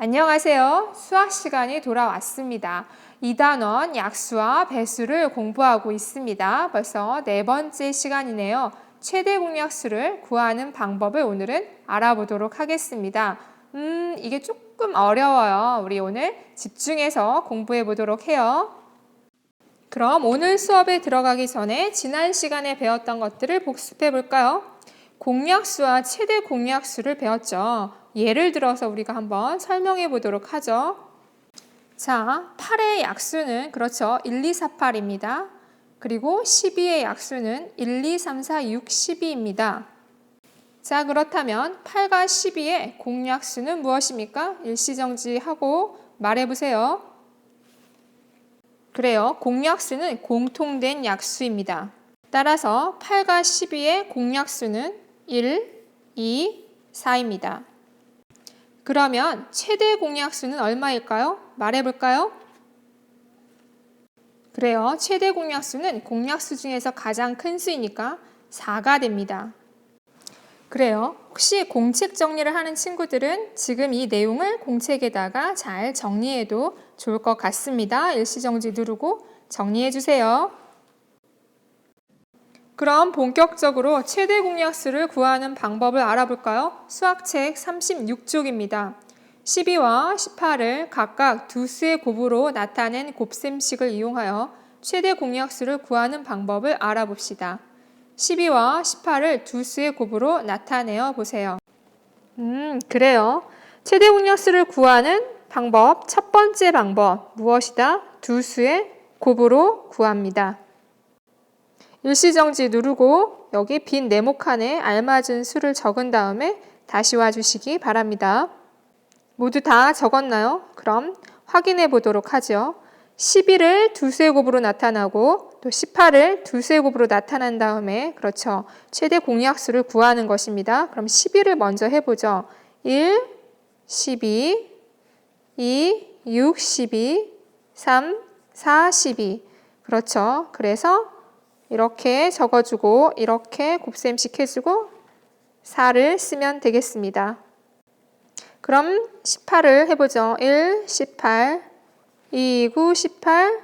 안녕하세요. 수학 시간이 돌아왔습니다. 2단원 약수와 배수를 공부하고 있습니다. 벌써 네 번째 시간이네요. 최대 공약수를 구하는 방법을 오늘은 알아보도록 하겠습니다. 이게 조금 어려워요. 우리 오늘 집중해서 공부해 보도록 해요. 그럼 오늘 수업에 들어가기 전에 지난 시간에 배웠던 것들을 복습해 볼까요? 공약수와 최대 공약수를 배웠죠. 예를 들어서 우리가 한번 설명해 보도록 하죠. 자, 8의 약수는 그렇죠. 1, 2, 4, 8입니다. 그리고 12의 약수는 1, 2, 3, 4, 6, 12입니다. 자, 그렇다면 8과 12의 공약수는 무엇입니까? 일시정지하고 말해보세요. 그래요. 공약수는 공통된 약수입니다. 따라서 8과 12의 공약수는 1, 2, 4입니다. 그러면 최대 공약수는 얼마일까요? 말해볼까요? 그래요. 최대 공약수는 공약수 중에서 가장 큰 수이니까 4가 됩니다. 그래요. 혹시 공책 정리를 하는 친구들은 지금 이 내용을 공책에다가 잘 정리해도 좋을 것 같습니다. 일시정지 누르고 정리해 주세요. 그럼 본격적으로 최대 공약수를 구하는 방법을 알아볼까요? 수학책 36쪽입니다. 12와 18을 각각 두 수의 곱으로 나타낸 곱셈식을 이용하여 최대 공약수를 구하는 방법을 알아봅시다. 12와 18을 두 수의 곱으로 나타내어 보세요. 그래요. 최대 공약수를 구하는 방법, 첫 번째 방법, 무엇이다? 두 수의 곱으로 구합니다. 일시정지 누르고 여기 빈 네모칸에 알맞은 수를 적은 다음에 다시 와주시기 바랍니다. 모두 다 적었나요? 그럼 확인해 보도록 하죠. 12를 두 수의 곱으로 나타나고 또 18을 두 수의 곱으로 나타난 다음에 그렇죠. 최대 공약수를 구하는 것입니다. 그럼 12를 먼저 해보죠. 1, 12, 2, 6, 12, 3, 4, 12. 그렇죠. 그래서 이렇게 적어주고 이렇게 곱셈식 해주고 4를 쓰면 되겠습니다. 그럼 18을 해보죠. 1, 18, 2, 9, 18,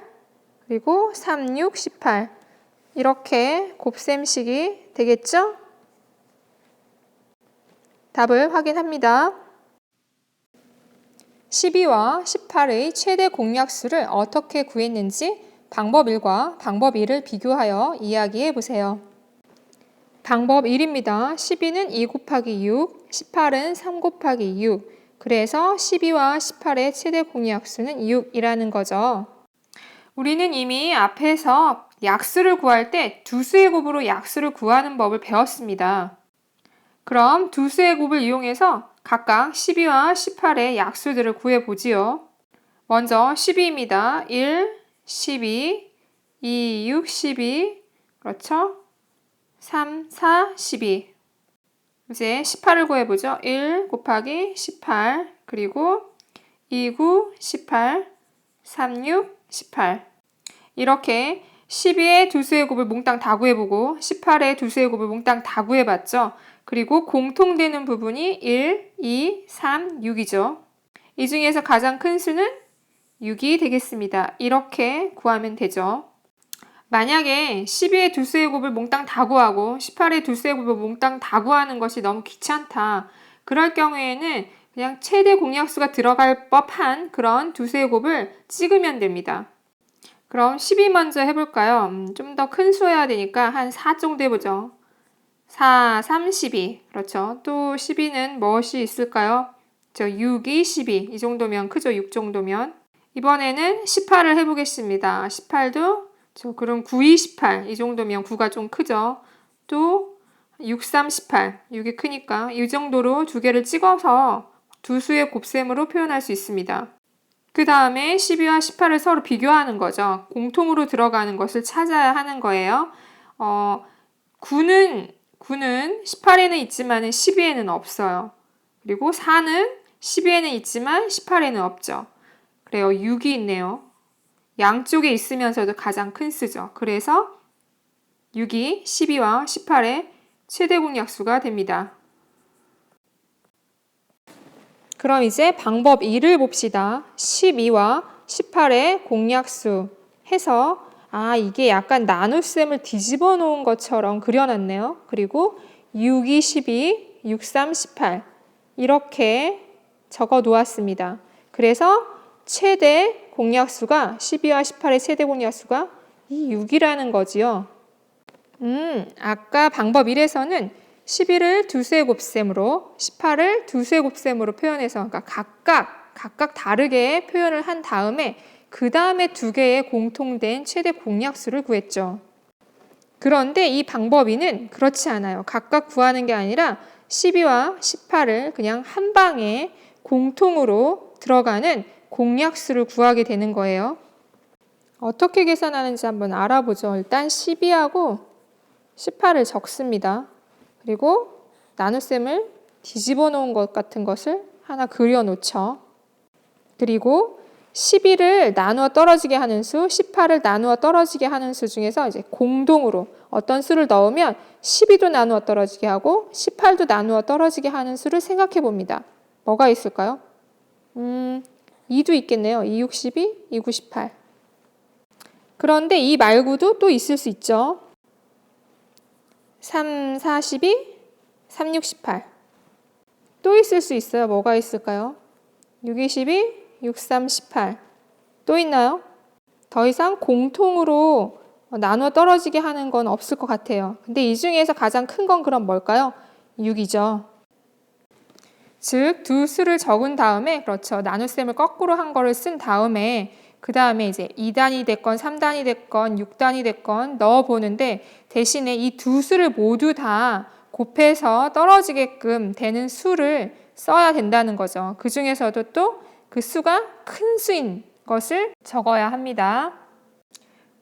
그리고 3, 6, 18 이렇게 곱셈식이 되겠죠? 답을 확인합니다. 12와 18의 최대 공약수를 어떻게 구했는지 방법 1과 방법 2를 비교하여 이야기해 보세요. 방법 1입니다. 12는 2 곱하기 6, 18은 3 곱하기 6. 그래서 12와 18의 최대 공약수는 6이라는 거죠. 우리는 이미 앞에서 약수를 구할 때 두 수의 곱으로 약수를 구하는 법을 배웠습니다. 그럼 두 수의 곱을 이용해서 각각 12와 18의 약수들을 구해보지요. 먼저 12입니다. 1, 12, 2, 6, 12, 그렇죠? 3, 4, 12. 이제 18을 구해보죠. 1 곱하기 18, 그리고 2, 9, 18, 3, 6, 18. 이렇게 12의 두 수의 곱을 몽땅 다 구해보고 18의 두 수의 곱을 몽땅 다 구해봤죠. 그리고 공통되는 부분이 1, 2, 3, 6이죠. 이 중에서 가장 큰 수는 6이 되겠습니다. 이렇게 구하면 되죠. 만약에 12의 두 수의 곱을 몽땅 다 구하고 18의 두 수의 곱을 몽땅 다 구하는 것이 너무 귀찮다. 그럴 경우에는 그냥 최대 공약수가 들어갈 법한 그런 두 수의 곱을 찍으면 됩니다. 그럼 12 먼저 해볼까요? 좀 더 큰 수여야 되니까 한 4 정도 해보죠. 4, 3, 12. 그렇죠. 또 12는 무엇이 있을까요? 6이 12. 이 정도면 크죠. 6 정도면. 이번에는 18을 해보겠습니다. 18도 그럼 9, 2, 18. 이 정도면 9가 좀 크죠. 또 6, 3, 18. 6이 크니까 이 정도로 두 개를 찍어서 두 수의 곱셈으로 표현할 수 있습니다. 그 다음에 12와 18을 서로 비교하는 거죠. 공통으로 들어가는 것을 찾아야 하는 거예요. 9는 18에는 있지만 12에는 없어요. 그리고 4는 12에는 있지만 18에는 없죠. 그래요. 6이 있네요. 양쪽에 있으면서도 가장 큰 수죠. 그래서 6이 12와 18의 최대 공약수가 됩니다. 그럼 이제 방법 2를 봅시다. 12와 18의 공약수 해서 이게 약간 나눗셈을 뒤집어 놓은 것처럼 그려놨네요. 그리고 6, 2, 12, 6, 3, 18 이렇게 적어 놓았습니다. 그래서 최대 공약수가 12와 18의 최대 공약수가 이 6이라는 거지요. 아까 방법 1에서는 11을 두수의 곱셈으로 18을 두수의 곱셈으로 표현해서 그러니까 각각 다르게 표현을 한 다음에 그 다음에 두 개의 공통된 최대 공약수를 구했죠. 그런데 이 방법 2는 그렇지 않아요. 각각 구하는 게 아니라 12와 18을 그냥 한 방에 공통으로 들어가는 공약수를 구하게 되는 거예요. 어떻게 계산하는지 한번 알아보죠. 일단 12하고 18을 적습니다. 그리고 나눗셈을 뒤집어 놓은 것 같은 것을 하나 그려 놓죠. 그리고 12를 나누어 떨어지게 하는 수, 18을 나누어 떨어지게 하는 수 중에서 이제 공동으로 어떤 수를 넣으면 12도 나누어 떨어지게 하고 18도 나누어 떨어지게 하는 수를 생각해 봅니다. 뭐가 있을까요? 2도 있겠네요. 2, 6, 12, 2, 9, 18. 그런데 이 말고도 또 있을 수 있죠. 3, 4, 12, 3, 6, 18. 또 있을 수 있어요. 뭐가 있을까요? 6, 2, 12, 6, 3, 18. 또 있나요? 더 이상 공통으로 나누어 떨어지게 하는 건 없을 것 같아요. 근데 이 중에서 가장 큰 건 그럼 뭘까요? 6이죠. 즉, 두 수를 적은 다음에, 그렇죠. 나눗셈을 거꾸로 한 거를 쓴 다음에 그 다음에 이제 2단이 됐건 3단이 됐건 6단이 됐건 넣어보는데 대신에 이 두 수를 모두 다 곱해서 떨어지게끔 되는 수를 써야 된다는 거죠. 그 중에서도 또 그 수가 큰 수인 것을 적어야 합니다.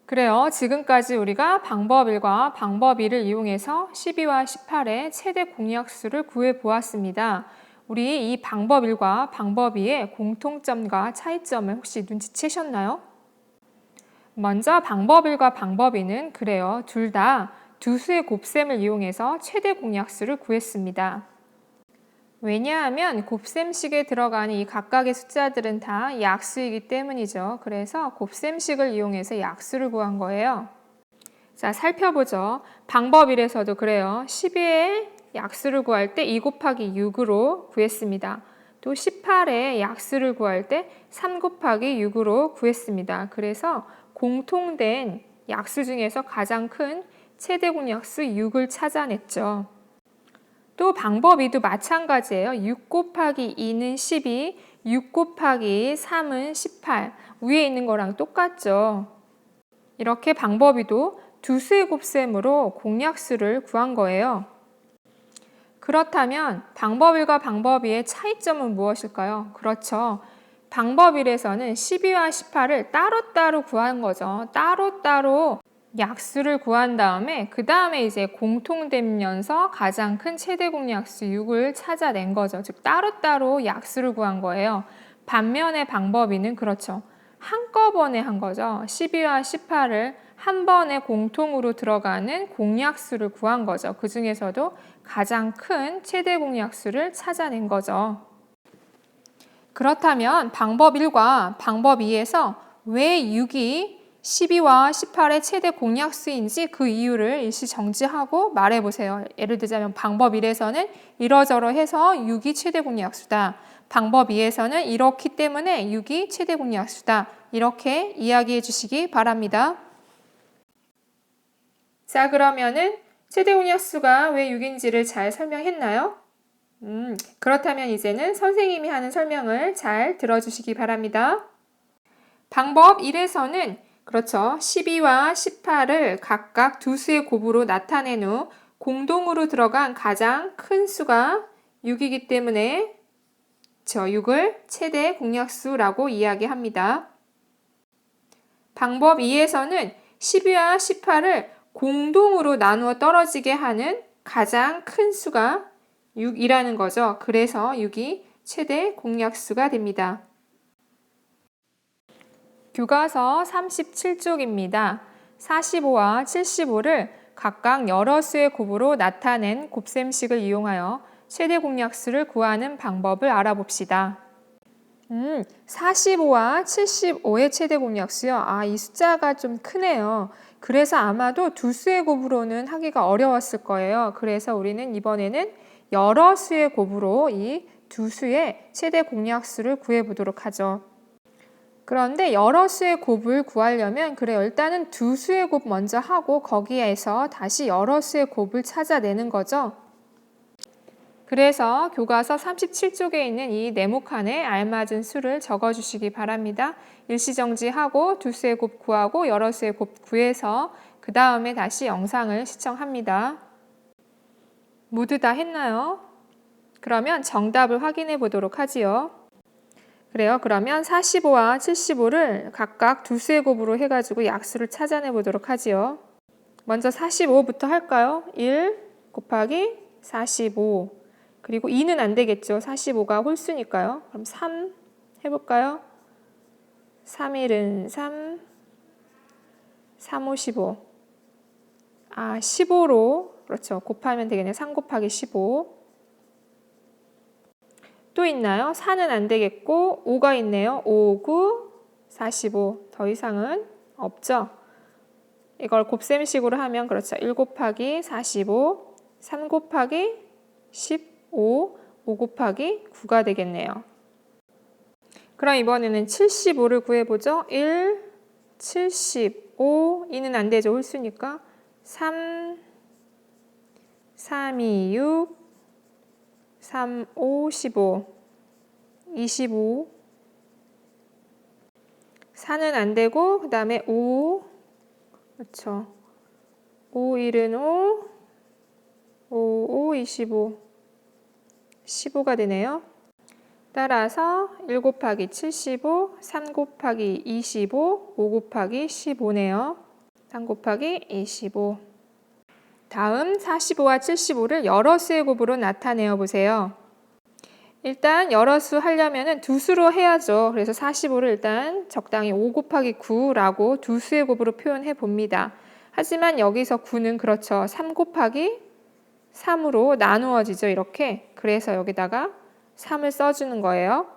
그래요. 지금까지 우리가 방법 1과 방법 2를 이용해서 12와 18의 최대 공약수를 구해 보았습니다. 우리 이 방법 1과 방법 2의 공통점과 차이점을 혹시 눈치채셨나요? 먼저 방법 1과 방법 2는 그래요. 둘 다 두수의 곱셈을 이용해서 최대 공약수를 구했습니다. 왜냐하면 곱셈식에 들어가는 이 각각의 숫자들은 다 약수이기 때문이죠. 그래서 곱셈식을 이용해서 약수를 구한 거예요. 자, 살펴보죠. 방법 1에서도 그래요. 12의 약수를 구할 때 2 곱하기 6으로 구했습니다. 또 18의 약수를 구할 때 3 곱하기 6으로 구했습니다. 그래서 공통된 약수 중에서 가장 큰 최대 공약수 6을 찾아냈죠. 또 방법 2도 마찬가지예요. 6 곱하기 2는 12, 6 곱하기 3은 18. 위에 있는 거랑 똑같죠. 이렇게 방법 2도 두수의 곱셈으로 공약수를 구한 거예요. 그렇다면 방법 1과 방법 2의 차이점은 무엇일까요? 그렇죠. 방법 1에서는 12와 18을 따로따로 구한 거죠. 따로따로 약수를 구한 다음에 그 다음에 이제 공통되면서 가장 큰 최대 공약수 6을 찾아낸 거죠. 즉 따로따로 약수를 구한 거예요. 반면에 방법 2는 그렇죠. 한꺼번에 한 거죠. 12와 18을 한 번에 공통으로 들어가는 공약수를 구한 거죠. 그 중에서도 가장 큰 최대 공약수를 찾아낸 거죠. 그렇다면 방법 1과 방법 2에서 왜 6이 12와 18의 최대 공약수인지 그 이유를 일시정지하고 말해보세요. 예를 들자면 방법 1에서는 이러저러해서 6이 최대 공약수다. 방법 2에서는 이렇기 때문에 6이 최대 공약수다. 이렇게 이야기해 주시기 바랍니다. 자, 그러면은 최대 공약수가 왜 6인지를 잘 설명했나요? 그렇다면 이제는 선생님이 하는 설명을 잘 들어주시기 바랍니다. 방법 1에서는 그렇죠. 12와 18을 각각 두 수의 곱으로 나타낸 후 공동으로 들어간 가장 큰 수가 6이기 때문에 저 6을 최대 공약수라고 이야기합니다. 방법 2에서는 12와 18을 공동으로 나누어 떨어지게 하는 가장 큰 수가 6이라는 거죠. 그래서 6이 최대 공약수가 됩니다. 교과서 37쪽입니다. 45와 75를 각각 여러 수의 곱으로 나타낸 곱셈식을 이용하여 최대 공약수를 구하는 방법을 알아봅시다. 45와 75의 최대 공약수요. 이 숫자가 좀 크네요. 그래서 아마도 두 수의 곱으로는 하기가 어려웠을 거예요. 그래서 우리는 이번에는 여러 수의 곱으로 이 두 수의 최대 공약수를 구해보도록 하죠. 그런데 여러 수의 곱을 구하려면 그래요. 일단은 두 수의 곱 먼저 하고 거기에서 다시 여러 수의 곱을 찾아내는 거죠. 그래서 교과서 37쪽에 있는 이 네모칸에 알맞은 수를 적어주시기 바랍니다. 일시정지하고 두 수의 곱 구하고 여러 수의 곱 구해서 그 다음에 다시 영상을 시청합니다. 모두 다 했나요? 그러면 정답을 확인해 보도록 하지요. 그래요. 그러면 45와 75를 각각 두 수의 곱으로 해가지고 약수를 찾아내 보도록 하지요. 먼저 45부터 할까요? 1 곱하기 45. 그리고 2는 안 되겠죠. 45가 홀수니까요. 그럼 3 해볼까요? 3, 1은 3, 3, 5, 15. 15로, 그렇죠. 곱하면 되겠네요. 3 곱하기 15. 또 있나요? 4는 안 되겠고 5가 있네요. 5, 9, 45. 더 이상은 없죠. 이걸 곱셈식으로 하면 그렇죠. 1 곱하기 45, 3 곱하기 15, 5 곱하기 9가 되겠네요. 그럼 이번에는 75를 구해보죠. 1, 75, 2는 안 되죠. 홀수니까 3, 3, 2, 6, 3, 5, 15, 25. 4는 안 되고 그 다음에 5, 그렇죠. 5, 1은 5, 5, 5, 25, 15가 되네요. 따라서 1 곱하기 75, 3 곱하기 25, 5 곱하기 15네요. 3 곱하기 25. 다음 45와 75를 여러 수의 곱으로 나타내어 보세요. 일단 여러 수 하려면 두 수로 해야죠. 그래서 45를 일단 적당히 5 곱하기 9라고 두 수의 곱으로 표현해 봅니다. 하지만 여기서 9는 그렇죠. 3 곱하기 3으로 나누어지죠. 이렇게. 그래서 여기다가 3을 써주는 거예요.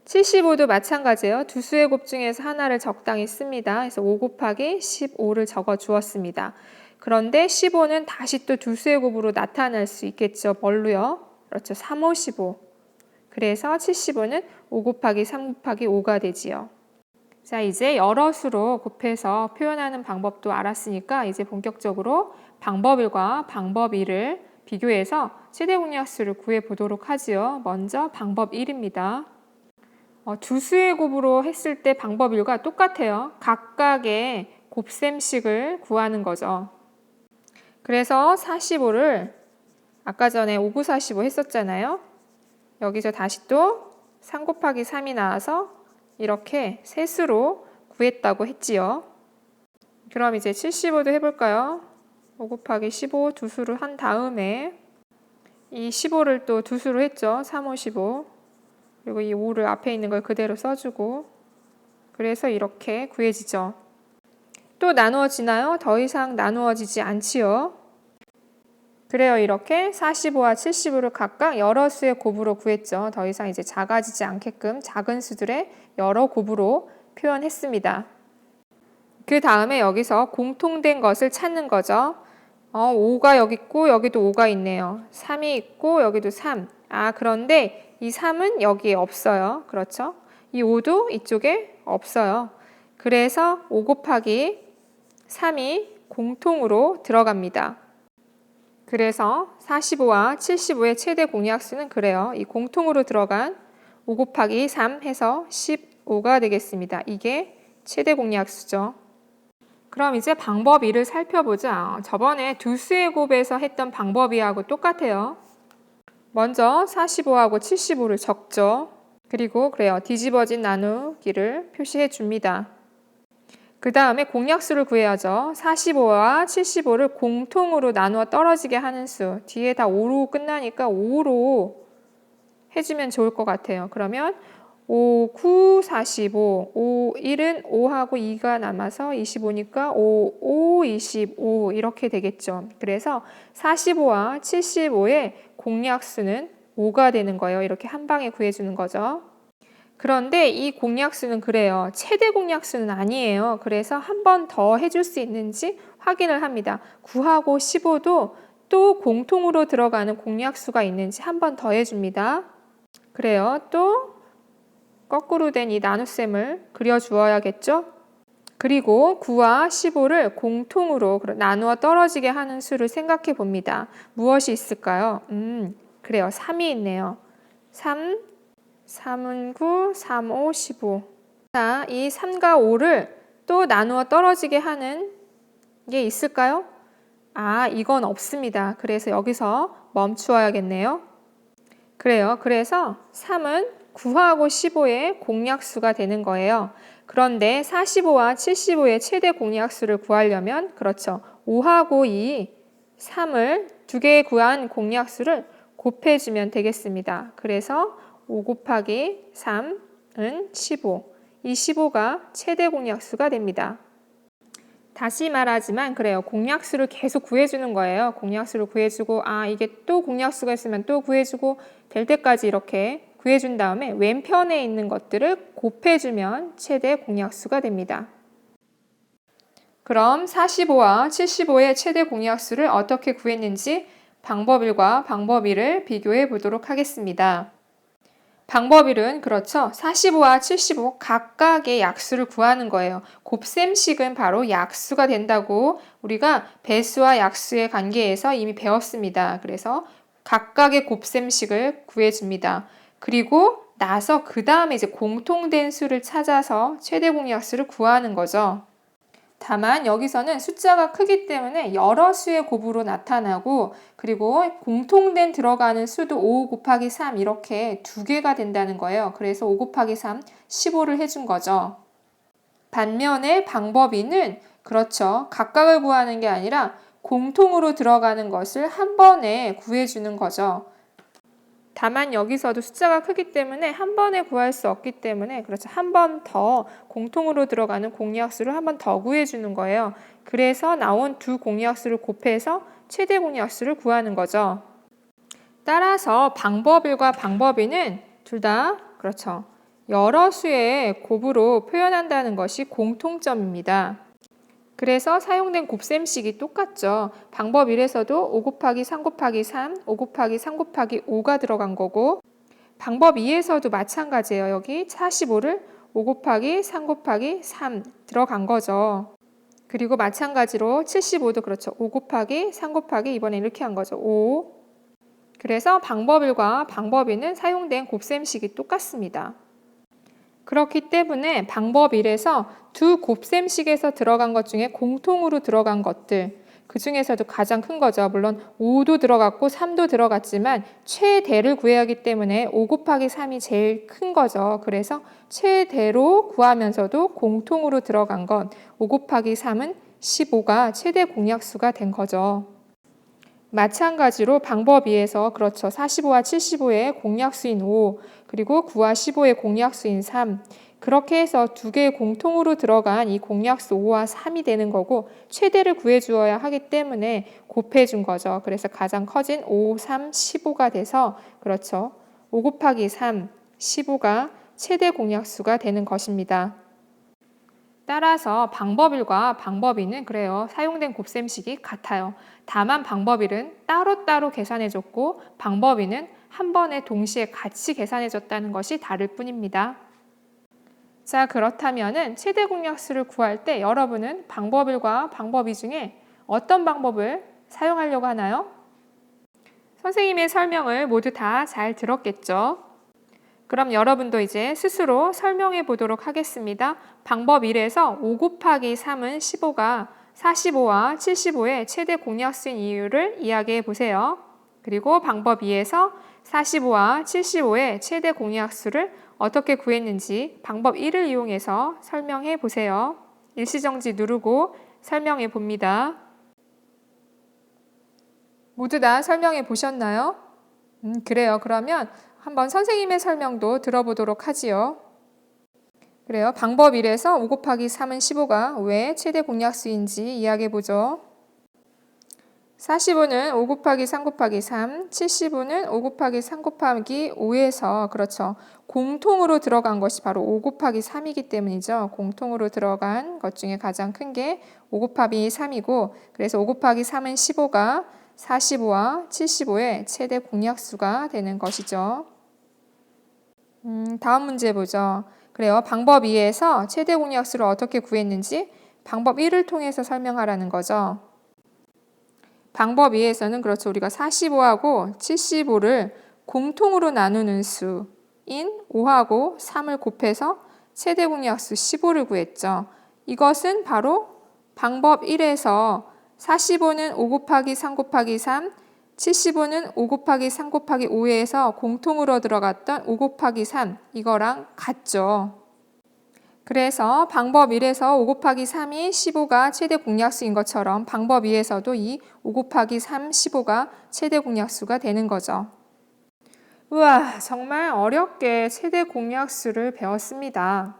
75도 마찬가지예요. 두 수의 곱 중에서 하나를 적당히 씁니다. 그래서 5 곱하기 15를 적어 주었습니다. 그런데 15는 다시 또 두 수의 곱으로 나타날 수 있겠죠. 뭘로요? 그렇죠. 3, 5, 15. 그래서 75는 5 곱하기 3 곱하기 5가 되지요. 자, 이제 여러 수로 곱해서 표현하는 방법도 알았으니까 이제 본격적으로 방법 1과 방법 2를 비교해서 최대 공약수를 구해보도록 하지요. 먼저 방법 1입니다. 두 수의 곱으로 했을 때 방법 1과 똑같아요. 각각의 곱셈식을 구하는 거죠. 그래서 45를 아까 전에 5, 9, 45 했었잖아요. 여기서 다시 또 3 곱하기 3이 나와서 이렇게 세 수로 구했다고 했지요. 그럼 이제 75도 해볼까요? 5 곱하기 15 두 수를 한 다음에 이 15를 또 두 수로 했죠. 3, 5, 15. 그리고 이 5를 앞에 있는 걸 그대로 써주고 그래서 이렇게 구해지죠. 또 나누어지나요? 더 이상 나누어지지 않지요. 그래요. 이렇게 45와 75를 각각 여러 수의 곱으로 구했죠. 더 이상 이제 작아지지 않게끔 작은 수들의 여러 곱으로 표현했습니다. 그 다음에 여기서 공통된 것을 찾는 거죠. 5가 여기 있고 여기도 5가 있네요. 3이 있고 여기도 3. 그런데 이 3은 여기에 없어요. 그렇죠? 이 5도 이쪽에 없어요. 그래서 5 곱하기 3이 공통으로 들어갑니다. 그래서 45와 75의 최대 공약수는 그래요. 이 공통으로 들어간 5 곱하기 3 해서 15가 되겠습니다. 이게 최대 공약수죠. 그럼 이제 방법 2를 살펴보자. 저번에 두 수의 곱에서 했던 방법 2하고 똑같아요. 먼저 45하고 75를 적죠. 그리고 그래요. 뒤집어진 나누기를 표시해 줍니다. 그 다음에 공약수를 구해야죠. 45와 75를 공통으로 나누어 떨어지게 하는 수. 뒤에 다 5로 끝나니까 5로 해주면 좋을 것 같아요. 그러면 5, 9, 45. 5, 1은 5하고 2가 남아서 25니까 5, 5, 25 이렇게 되겠죠. 그래서 45와 75의 공약수는 5가 되는 거예요. 이렇게 한 방에 구해주는 거죠. 그런데 이 공약수는 그래요. 최대 공약수는 아니에요. 그래서 한 번 더 해줄 수 있는지 확인을 합니다. 9하고 15도 또 공통으로 들어가는 공약수가 있는지 한 번 더 해줍니다. 그래요. 또 거꾸로 된 이 나눗셈을 그려주어야겠죠? 그리고 9와 15를 공통으로 나누어 떨어지게 하는 수를 생각해 봅니다. 무엇이 있을까요? 그래요. 3이 있네요. 3, 3은 9, 3, 5, 15. 자, 이 3과 5를 또 나누어 떨어지게 하는 게 있을까요? 아, 이건 없습니다. 그래서 여기서 멈추어야겠네요. 그래요. 그래서 3은 9하고 15의 공약수가 되는 거예요. 그런데 45와 75의 최대 공약수를 구하려면 그렇죠. 5하고 2, 3을 두 개 구한 공약수를 곱해주면 되겠습니다. 그래서 5 곱하기 3은 15. 이 15가 최대 공약수가 됩니다. 다시 말하지만 그래요. 공약수를 계속 구해주는 거예요. 공약수를 구해주고 이게 또 공약수가 있으면 또 구해주고 될 때까지 이렇게 구해준 다음에 왼편에 있는 것들을 곱해주면 최대 공약수가 됩니다. 그럼 45와 75의 최대 공약수를 어떻게 구했는지 방법 1과 방법 2를 비교해 보도록 하겠습니다. 방법 1은 그렇죠. 45와 75 각각의 약수를 구하는 거예요. 곱셈식은 바로 약수가 된다고 우리가 배수와 약수의 관계에서 이미 배웠습니다. 그래서 각각의 곱셈식을 구해줍니다. 그리고 나서 그 다음에 이제 공통된 수를 찾아서 최대 공약수를 구하는 거죠. 다만 여기서는 숫자가 크기 때문에 여러 수의 곱으로 나타나고 그리고 공통된 들어가는 수도 5 곱하기 3 이렇게 두 개가 된다는 거예요. 그래서 5 곱하기 3, 15를 해준 거죠. 반면에 방법 2는 그렇죠. 각각을 구하는 게 아니라 공통으로 들어가는 것을 한 번에 구해주는 거죠. 다만 여기서도 숫자가 크기 때문에 한 번에 구할 수 없기 때문에 그렇죠. 한 번 더 공통으로 들어가는 공약수를 한 번 더 구해주는 거예요. 그래서 나온 두 공약수를 곱해서 최대 공약수를 구하는 거죠. 따라서 방법 1과 방법 2는 둘 다 그렇죠. 여러 수의 곱으로 표현한다는 것이 공통점입니다. 그래서 사용된 곱셈식이 똑같죠. 방법 1에서도 5 곱하기 3 곱하기 3, 5 곱하기 3 곱하기 5가 들어간 거고 방법 2에서도 마찬가지예요. 여기 45를 5 곱하기 3 곱하기 3 들어간 거죠. 그리고 마찬가지로 75도 그렇죠. 5 곱하기 3 곱하기 이번에 이렇게 한 거죠. 5. 그래서 방법 1과 방법 2는 사용된 곱셈식이 똑같습니다. 그렇기 때문에 방법 1에서 두 곱셈식에서 들어간 것 중에 공통으로 들어간 것들 그 중에서도 가장 큰 거죠. 물론 5도 들어갔고 3도 들어갔지만 최대를 구해야 하기 때문에 5 곱하기 3이 제일 큰 거죠. 그래서 최대로 구하면서도 공통으로 들어간 건 5 곱하기 3은 15가 최대 공약수가 된 거죠. 마찬가지로 방법 2에서 그렇죠. 45와 75의 공약수인 5 그리고 9와 15의 공약수인 3 그렇게 해서 두 개의 공통으로 들어간 이 공약수 5와 3이 되는 거고 최대를 구해주어야 하기 때문에 곱해준 거죠. 그래서 가장 커진 5, 3, 15가 돼서 그렇죠. 5 곱하기 3, 15가 최대 공약수가 되는 것입니다. 따라서 방법 1과 방법 2는 그래요. 사용된 곱셈식이 같아요. 다만 방법 1은 따로따로 계산해줬고 방법 2는 한 번에 동시에 같이 계산해줬다는 것이 다를 뿐입니다. 자, 그렇다면 최대 공약수를 구할 때 여러분은 방법 1과 방법 2 중에 어떤 방법을 사용하려고 하나요? 선생님의 설명을 모두 다 잘 들었겠죠? 그럼 여러분도 이제 스스로 설명해 보도록 하겠습니다. 방법 1에서 5 곱하기 3은 15가 45와 75의 최대 공약수인 이유를 이야기해 보세요. 그리고 방법 2에서 45와 75의 최대 공약수를 어떻게 구했는지 방법 1을 이용해서 설명해 보세요. 일시정지 누르고 설명해 봅니다. 모두 다 설명해 보셨나요? 그래요. 그러면 한번 선생님의 설명도 들어보도록 하지요. 그래요. 방법 1에서 5 곱하기 3은 15가 왜 최대 공약수인지 이야기해보죠. 45는 5 곱하기 3 곱하기 3, 75는 5 곱하기 3 곱하기 5에서 그렇죠. 공통으로 들어간 것이 바로 5 곱하기 3이기 때문이죠. 공통으로 들어간 것 중에 가장 큰 게 5 곱하기 3이고 그래서 5 곱하기 3은 15가 45와 75의 최대 공약수가 되는 것이죠. 다음 문제 보죠. 그래요. 방법 2에서 최대 공약수를 어떻게 구했는지 방법 1을 통해서 설명하라는 거죠. 방법 2에서는 그렇죠. 우리가 45하고 75를 공통으로 나누는 수인 5하고 3을 곱해서 최대 공약수 15를 구했죠. 이것은 바로 방법 1에서 45는 5 곱하기 3 곱하기 3, 75는 5 곱하기 3 곱하기 5에서 공통으로 들어갔던 5 곱하기 3 이거랑 같죠. 그래서 방법 1에서 5 곱하기 3이 15가 최대 공약수인 것처럼 방법 2에서도 이 5 곱하기 3, 15가 최대 공약수가 되는 거죠. 우와, 정말 어렵게 최대 공약수를 배웠습니다.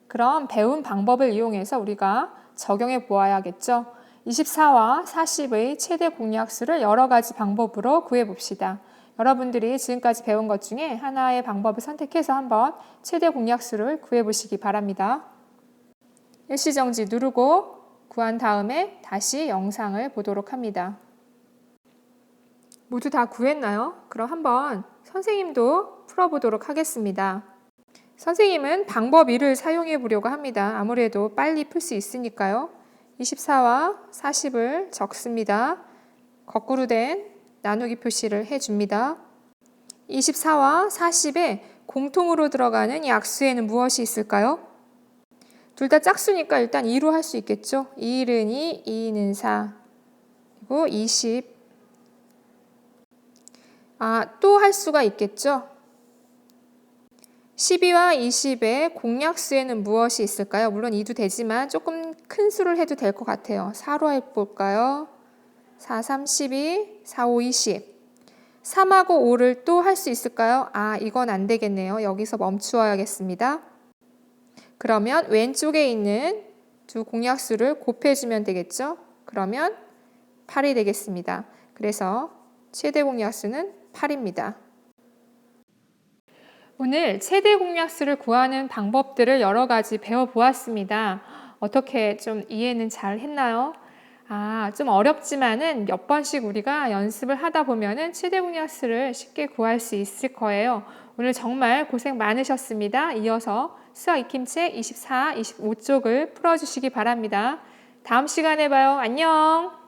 그럼 배운 방법을 이용해서 우리가 적용해 보아야겠죠. 24와 40의 최대 공약수를 여러 가지 방법으로 구해봅시다. 여러분들이 지금까지 배운 것 중에 하나의 방법을 선택해서 한번 최대 공약수를 구해보시기 바랍니다. 일시정지 누르고 구한 다음에 다시 영상을 보도록 합니다. 모두 다 구했나요? 그럼 한번 선생님도 풀어보도록 하겠습니다. 선생님은 방법 1을 사용해 보려고 합니다. 아무래도 빨리 풀 수 있으니까요. 24와 40을 적습니다. 거꾸로 된 나누기 표시를 해줍니다. 24와 40에 공통으로 들어가는 약수에는 무엇이 있을까요? 둘 다 짝수니까 일단 2로 할 수 있겠죠. 2는 2, 2는 4, 그리고 20. 또 할 수가 있겠죠. 12와 20의 공약수에는 무엇이 있을까요? 물론 2도 되지만 조금 큰 수를 해도 될 것 같아요. 4로 해볼까요? 4, 3, 12, 4, 5, 20. 3하고 5를 또 할 수 있을까요? 이건 안 되겠네요. 여기서 멈추어야겠습니다. 그러면 왼쪽에 있는 두 공약수를 곱해주면 되겠죠? 그러면 8이 되겠습니다. 그래서 최대 공약수는 8입니다. 오늘 최대 공약수를 구하는 방법들을 여러 가지 배워보았습니다. 어떻게 좀 이해는 잘 했나요? 좀 어렵지만은 몇 번씩 우리가 연습을 하다 보면은 최대 공약수를 쉽게 구할 수 있을 거예요. 오늘 정말 고생 많으셨습니다. 이어서 수학 익힘책 24, 25쪽을 풀어주시기 바랍니다. 다음 시간에 봐요. 안녕!